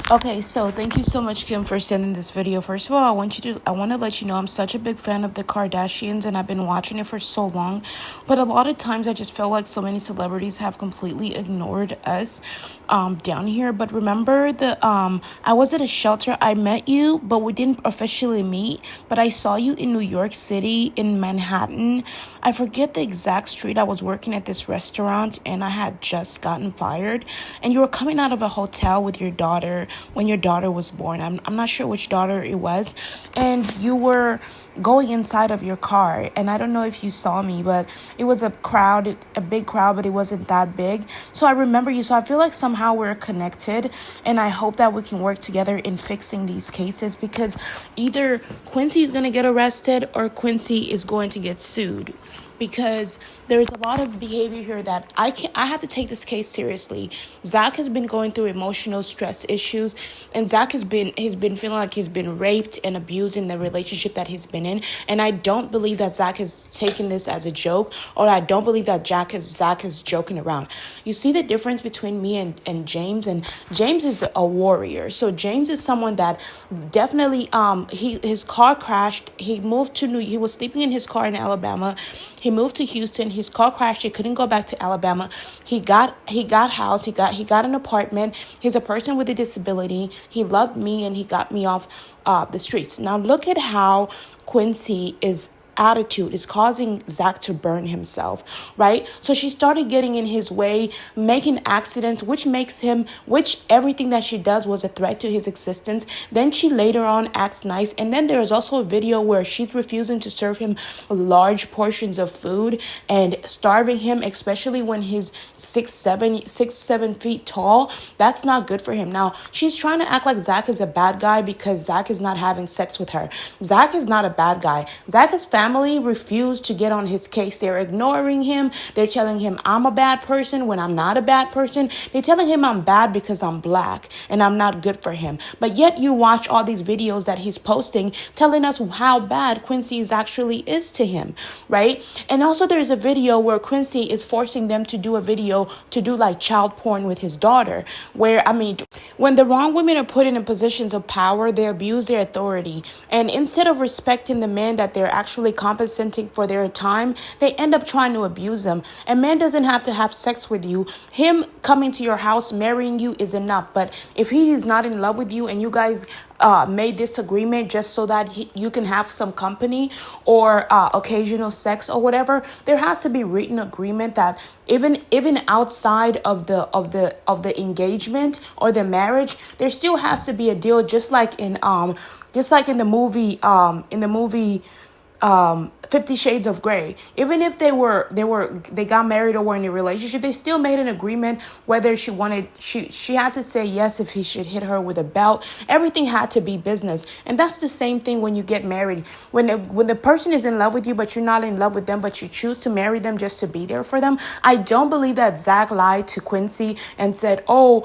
Okay, so thank you so much, Kim, for sending this video. First of all, I want to let you know I'm such a big fan of the Kardashians, and I've been watching it for so long. But a lot of times, I just feel like so many celebrities have completely ignored us, down here. But remember I was at a shelter. I met you, but we didn't officially meet. But I saw you in New York City, in Manhattan. I forget the exact street. I was working at this restaurant, and I had just gotten fired, and you were coming out of a hotel with your daughter when your daughter was born. I'm not sure which daughter it was. And you were going inside of your car. And I don't know if you saw me, but it was a big crowd, but it wasn't that big. So I remember you. So I feel like somehow we're connected. And I hope that we can work together in fixing these cases, because either Quincy is going to get arrested or Quincy is going to get sued, because there's a lot of behavior here that I have to take this case seriously. Zach has been going through emotional stress issues, and Zach has been feeling like he's been raped and abused in the relationship that he's been in. And I don't believe that Zach has taken this as a joke, or I don't believe that Zach is joking around. You see the difference between me and James, and James is a warrior. So James is someone that definitely his car crashed. He was sleeping in his car in Alabama. He moved to Houston. His car crashed. He couldn't go back to Alabama. He got house. He got an apartment. He's a person with a disability. He loved me, and he got me off the streets. Now look at how Quincy is attitude is causing Zach to burn himself, right? So she started getting in his way, making accidents, which everything that she does was a threat to his existence. Then she later on acts nice. And then there is also a video where she's refusing to serve him large portions of food and starving him, especially when he's 6'7" tall. That's not good for him. Now, she's trying to act like Zach is a bad guy because Zach is not having sex with her. Zach is not a bad guy. Zach is family refused to get on his case. They're ignoring him. They're telling him I'm a bad person when I'm not a bad person. They're telling him I'm bad because I'm black and I'm not good for him. But yet you watch all these videos that he's posting telling us how bad Quincy actually is to him, right? And also there's a video where Quincy is forcing them to do a video to do like child porn with his daughter, where, I mean, when the wrong women are put in positions of power, they abuse their authority. And instead of respecting the men that they're actually compensating for their time, they end up trying to abuse them. A man doesn't have to have sex with you. Him coming to your house, marrying you is enough. But if he is not in love with you and you guys made this agreement just so that you can have some company or occasional sex or whatever, there has to be written agreement that even outside of the engagement or the marriage, there still has to be a deal, just like in the movie 50 Shades of Grey. Even if they got married or were in a relationship, they still made an agreement whether she had to say yes if he should hit her with a belt. Everything had to be business. And that's the same thing when you get married. When the person is in love with you, but you're not in love with them, but you choose to marry them just to be there for them. I don't believe that Zach lied to Quincy and said, oh,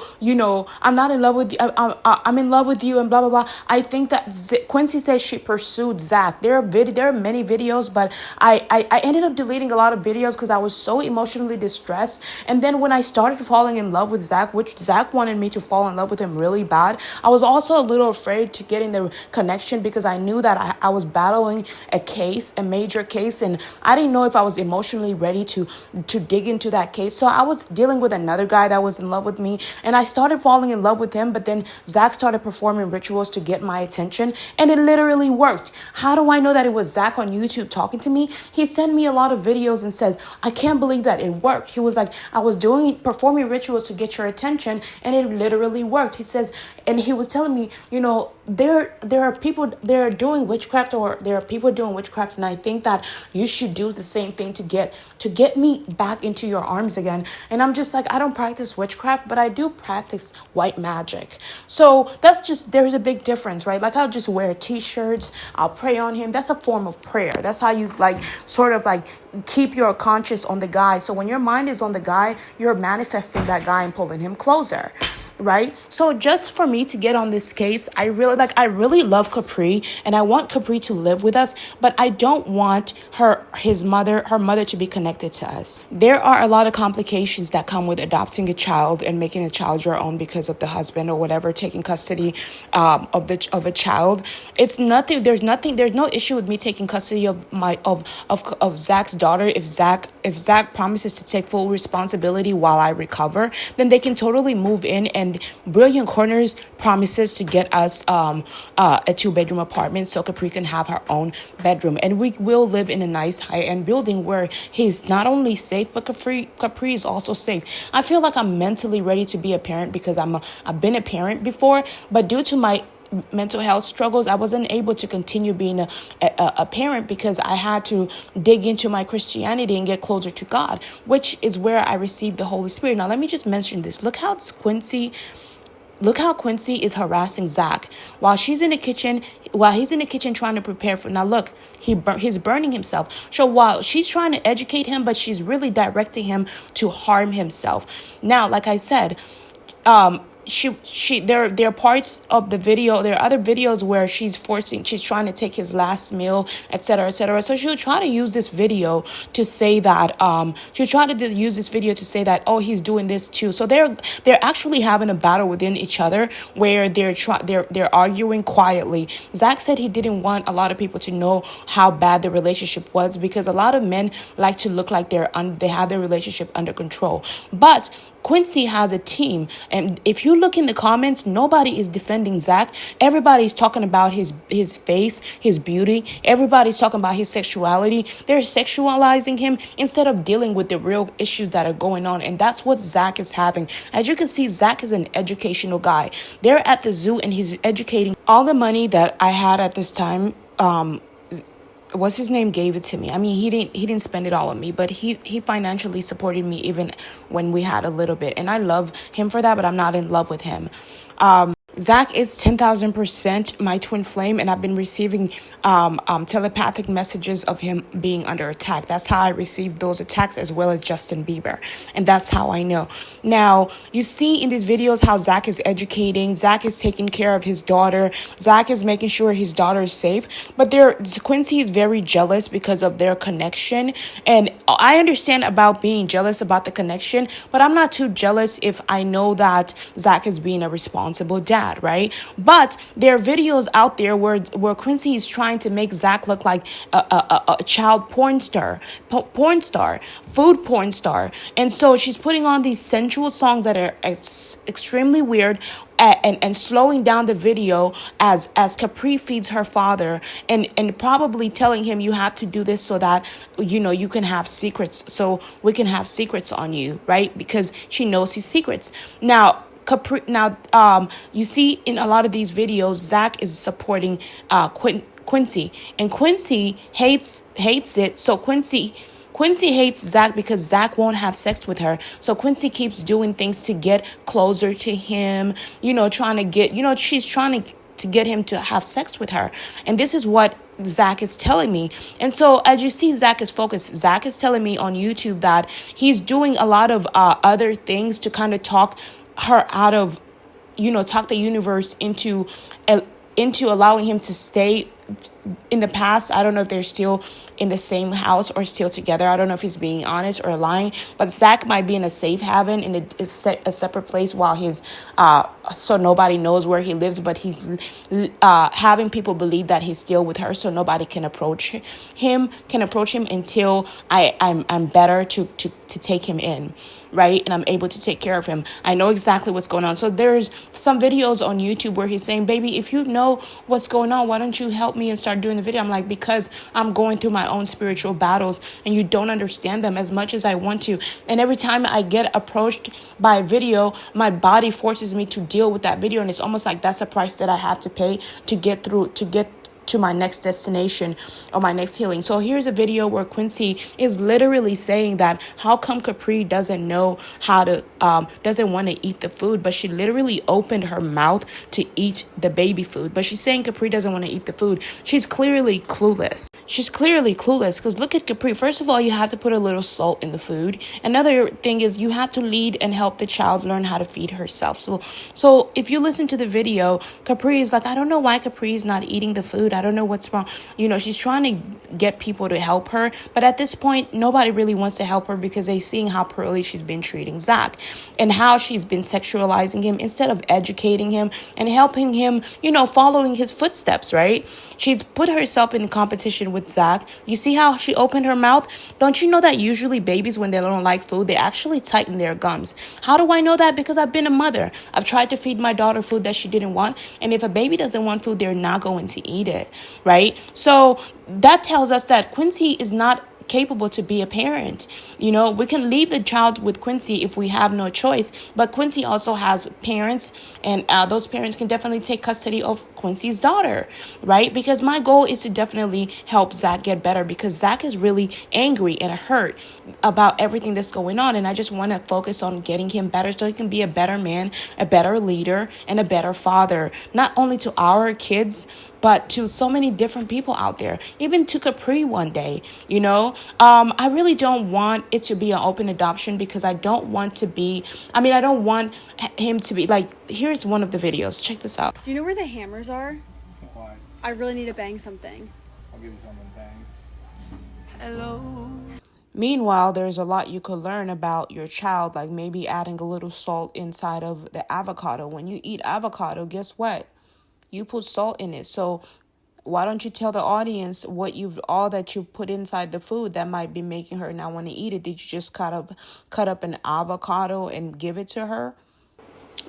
I'm not in love with you. I'm in love with you and blah, blah, blah. I think that Quincy says she pursued Zach. There are many videos, but I ended up deleting a lot of videos because I was so emotionally distressed. And then when I started falling in love with Zach, which Zach wanted me to fall in love with him really bad, I was also a little afraid to get in the connection because I knew that I was battling a major case, and I didn't know if I was emotionally ready to dig into that case. So I was dealing with another guy that was in love with me, and I started falling in love with him, but then Zach started performing rituals to get my attention, and it literally worked. How do I know that it was Zach on YouTube talking to me? He sent me a lot of videos and says, I can't believe that it worked. He was like, I was performing rituals to get your attention, and it literally worked. He says, and he was telling me, there are people doing witchcraft, or there are people doing witchcraft, and I think that you should do the same thing to get me back into your arms again. And I'm just like, I don't practice witchcraft, but I do practice white magic. So there's a big difference, right? Like, I'll just wear t-shirts, I'll pray on him. That's a form of prayer. That's how you sort of keep your conscience on the guy. So when your mind is on the guy, you're manifesting that guy and pulling him closer, right? So just for me to get on this case, I really love Capri, and I want Capri to live with us, but I don't want her mother to be connected to us. There are a lot of complications that come with adopting a child and making a child your own because of the husband or whatever taking custody of a child. It's nothing. There's nothing. There's no issue with me taking custody of Zach's daughter if Zach promises to take full responsibility while I recover. Then they can totally move in, and Brilliant Corners promises to get us a 2-bedroom apartment so Capri can have her own bedroom, and we will live in a nice high-end building where he's not only safe but Capri is also safe. I feel like I'm mentally ready to be a parent because I've been a parent before, but due to my mental health struggles, I wasn't able to continue being a parent because I had to dig into my Christianity and get closer to God, which is where I received the Holy Spirit. Now, let me just mention this. Look how Quincy is harassing Zach while he's in the kitchen trying to prepare for. Now look, he's burning himself. So while she's trying to educate him, but she's really directing him to harm himself. Now, like I said, there are parts of the video, there are other videos where she's trying to take his last meal, etc., etc. So she'll try to use this video to say that oh, he's doing this too. So they're actually having a battle within each other where they're arguing quietly. Zach said he didn't want a lot of people to know how bad the relationship was because a lot of men like to look like they have their relationship under control. But Quincy has a team, and if you look in the comments, nobody is defending Zach. Everybody's talking about his face, his beauty. Everybody's talking about his sexuality. They're sexualizing him instead of dealing with the real issues that are going on, and that's what Zach is having. As you can see, Zach is an educational guy. They're at the zoo, and he's educating. All the money that I had at this time, what's his name, gave it to me. I mean, he didn't spend it all on me, but he financially supported me even when we had a little bit, and I love him for that, but I'm not in love with him. Zach is 10,000% my twin flame, and I've been receiving telepathic messages of him being under attack. That's how I received those attacks, as well as Justin Bieber, and that's how I know. Now, you see in these videos how Zach is educating, Zach is taking care of his daughter, Zach is making sure his daughter is safe, but Quincy is very jealous because of their connection, and I understand about being jealous about the connection, but I'm not too jealous if I know that Zach is being a responsible dad. Right? But there are videos out there where Quincy is trying to make Zach look like a child porn star, food porn star. And so she's putting on these sensual songs that are extremely weird and slowing down the video as Capri feeds her father and probably telling him you have to do this so that, you can have secrets. So we can have secrets on you, right? Because she knows his secrets. Now, you see in a lot of these videos, Zach is supporting Quincy, and Quincy hates it. So Quincy hates Zach because Zach won't have sex with her. So Quincy keeps doing things to get closer to him, trying to get, she's trying to get him to have sex with her. And this is what Zach is telling me. And so as you see, Zach is focused. Zach is telling me on YouTube that he's doing a lot of other things to kind of talk her out of, talk the universe into allowing him to stay in the past. I don't know if they're still in the same house or still together. I don't know if he's being honest or lying, but Zach might be in a safe haven in a separate place while he's so nobody knows where he lives, but he's having people believe that he's still with her, so nobody can approach him until I'm better to take him in, right? And I'm able to take care of him. I know exactly what's going on. So there's some videos on YouTube where he's saying, baby, if you know what's going on, why don't you help me and start doing the video? I'm like, because I'm going through my own spiritual battles and you don't understand them as much as I want to. And every time I get approached by a video, my body forces me to deal with that video. And it's almost like that's a price that I have to pay to get to my next destination or my next healing. So here's a video where Quincy is literally saying that how come Capri doesn't know how to doesn't want to eat the food, but she literally opened her mouth to eat the baby food, but she's saying Capri doesn't want to eat the food. She's clearly clueless. She's clearly clueless because look at Capri. First of all, you have to put a little salt in the food. Another thing is you have to lead and help the child learn how to feed herself. So if you listen to the video, Capri is like, I don't know why Capri is not eating the food. I don't know what's wrong. She's trying to get people to help her. But at this point, nobody really wants to help her because they're seeing how poorly she's been treating Zach and how she's been sexualizing him instead of educating him and helping him, following his footsteps, right? She's put herself in competition with Zach. You see how she opened her mouth? Don't you know that usually babies, when they don't like food, they actually tighten their gums? How do I know that? Because I've been a mother. I've tried to feed my daughter food that she didn't want. And if a baby doesn't want food, they're not going to eat it, right? So that tells us that Quincy is not capable to be a parent. We can leave the child with Quincy if we have no choice, but Quincy also has parents, and those parents can definitely take custody of Quincy's daughter, right? Because my goal is to definitely help Zach get better, because Zach is really angry and hurt about everything that's going on, and I just want to focus on getting him better so he can be a better man, a better leader, and a better father, not only to our kids, but to so many different people out there, even to Capri one day, I really don't want it to be an open adoption because I don't want him to be like, here's one of the videos. Check this out. Do you know where the hammers are? Why? I really need to bang something. I'll give you something to bang. Hello. Meanwhile, there's a lot you could learn about your child, like maybe adding a little salt inside of the avocado. When you eat avocado, guess what? You put salt in it. So why don't you tell the audience all that you put inside the food that might be making her not want to eat it? Did you just cut up an avocado and give it to her?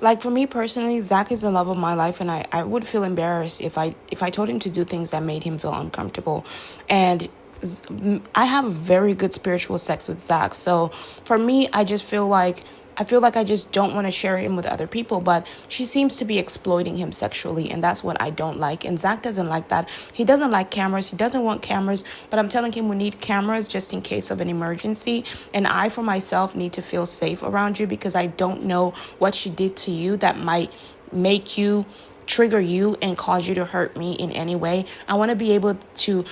Like, for me personally, Zach is the love of my life, and I would feel embarrassed if I told him to do things that made him feel uncomfortable. And I have very good spiritual sex with Zach. So for me, I feel like I just don't want to share him with other people, but she seems to be exploiting him sexually, and that's what I don't like. And Zach doesn't like that. He doesn't like cameras. He doesn't want cameras, but I'm telling him we need cameras just in case of an emergency. And I, for myself, need to feel safe around you because I don't know what she did to you that might make you trigger you and cause you to hurt me in any way. I want to be able to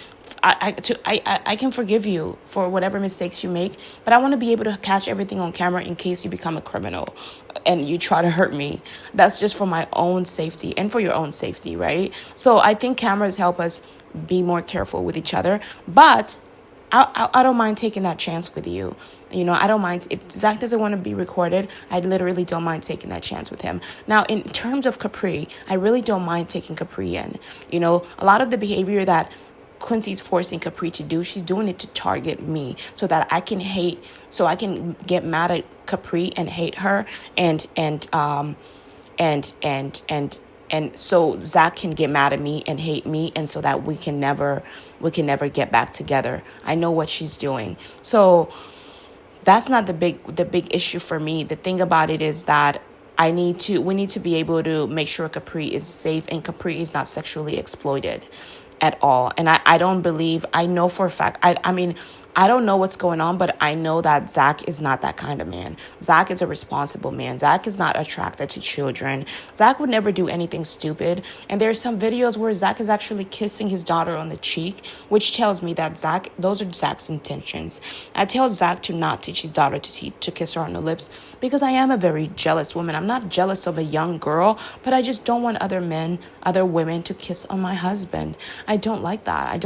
I can forgive you for whatever mistakes you make, but I want to be able to catch everything on camera in case you become a criminal and you try to hurt me. That's just for my own safety and for your own safety, right? So I think cameras help us be more careful with each other, but I don't mind taking that chance with you. I don't mind. If Zach doesn't want to be recorded, I literally don't mind taking that chance with him. Now, in terms of Capri, I really don't mind taking Capri in. A lot of the behavior that Quincy's forcing Capri to do, she's doing it to target me so that I can get mad at Capri and hate her and so Zach can get mad at me and hate me, and so that we can never get back together. I know what she's doing. So that's not the big issue for me. The thing about it is that we need to be able to make sure Capri is safe and Capri is not sexually exploited at all. And I know for a fact, I don't know what's going on, but I know that Zach is not that kind of man. Zach is a responsible man. Zach is not attracted to children. Zach would never do anything stupid. And there's some videos where Zach is actually kissing his daughter on the cheek, which tells me that those are Zach's intentions. I tell Zach to not teach his daughter to kiss her on the lips because I am a very jealous woman. I'm not jealous of a young girl, but I just don't want other women to kiss on my husband. I don't like that.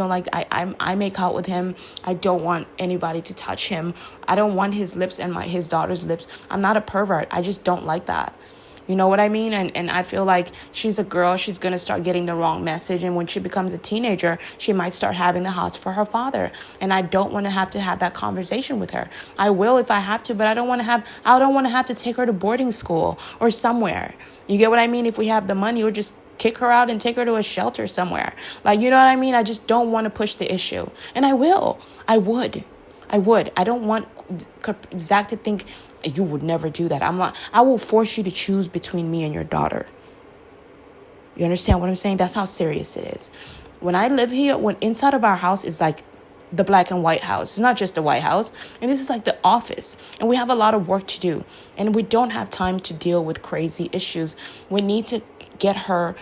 I make out with him. I don't want anybody to touch him. I don't want his lips and his daughter's lips. I'm not a pervert. I just don't like that. You know what I mean? And I feel like she's a girl. She's going to start getting the wrong message. And when she becomes a teenager, she might start having the hots for her father. And I don't want to have that conversation with her. I will if I have to, but I don't want to have to take her to boarding school or somewhere. You get what I mean? If we have the money, or just kick her out and take her to a shelter somewhere. Like, you know what I mean? I just don't want to push the issue. And I would. I don't want Zach to think you would never do that. I will force you to choose between me and your daughter. You understand what I'm saying? That's how serious it is. When I live here, when inside of our house is like the black and white house. It's not just the White House. And this is like the office. And we have a lot of work to do. And we don't have time to deal with crazy issues. We need to get her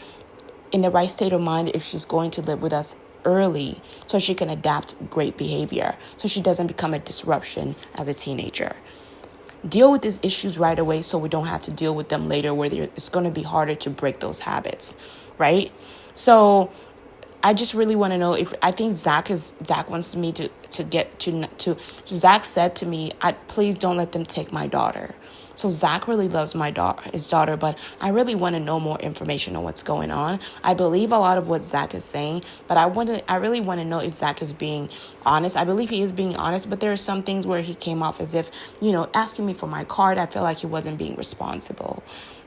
in the right state of mind if she's going to live with us early so she can adapt great behavior, so she doesn't become a disruption as a teenager. Deal with these issues right away so we don't have to deal with them later where it's going to be harder to break those habits, right? So I just really want to know if I think Zach wants me to get to Zach said to me, please don't let them take my daughter. So Zach really loves his daughter, but I really want to know more information on what's going on. I believe a lot of what Zach is saying, but I really want to know if Zach is being honest. I believe he is being honest, but there are some things where he came off as if, asking me for my card. I feel like he wasn't being responsible.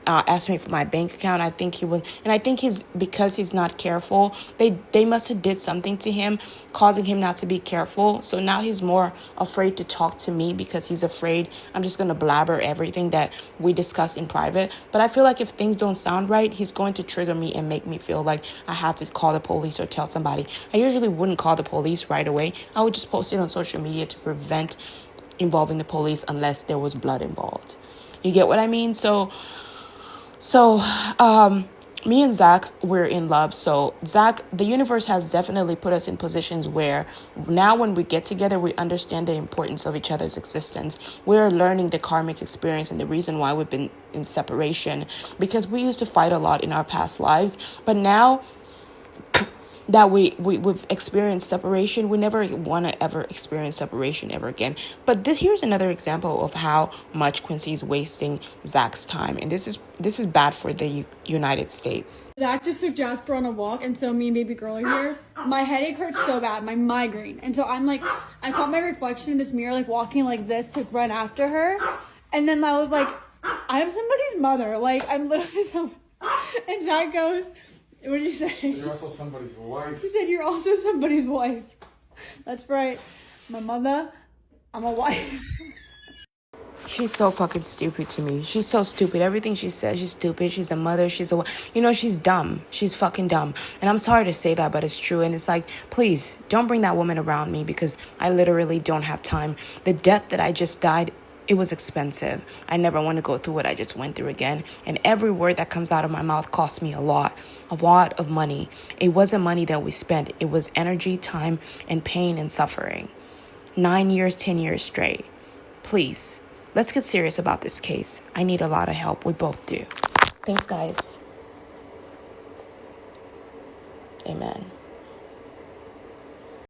Asked me for my bank account. I think he would, and I think because he's not careful, they must have did something to him, causing him not to be careful. So now he's more afraid to talk to me because he's afraid I'm just gonna blabber everything that we discuss in private. But I feel like if things don't sound right, he's going to trigger me and make me feel like I have to call the police or tell somebody. I usually wouldn't call the police right away. I would just post it on social media to prevent involving the police unless there was blood involved. You get what I mean? So me and Zach, we're in love. So Zach, the universe has definitely put us in positions where now when we get together, we understand the importance of each other's existence. We're learning the karmic experience and the reason why we've been in separation, because we used to fight a lot in our past lives. But now that we've experienced separation, we never want to ever experience separation ever again. But here's another example of how much Quincy is wasting Zach's time, and this is bad for the United States. Zach just took Jasper on a walk, and so me and baby girl are here. My headache hurts so bad, my migraine, and so I'm like, I caught my reflection in this mirror, like walking like this to run after her, and then I was like, I'm somebody's mother, like I'm literally. And Zach goes, what did you say? You're also somebody's wife. He said, you're also somebody's wife. That's right. My mother, I'm a wife. She's so fucking stupid to me. She's so stupid. Everything she says, she's stupid. She's a mother. She's dumb. She's fucking dumb. And I'm sorry to say that, but it's true. And it's like, please, don't bring that woman around me because I literally don't have time. The death that I just died, it was expensive. I never want to go through what I just went through again. And every word that comes out of my mouth cost me a lot of money. It wasn't money that we spent. It was energy, time, and pain and suffering. 9 years, 10 years straight. Please, let's get serious about this case. I need a lot of help. We both do. Thanks, guys. Amen.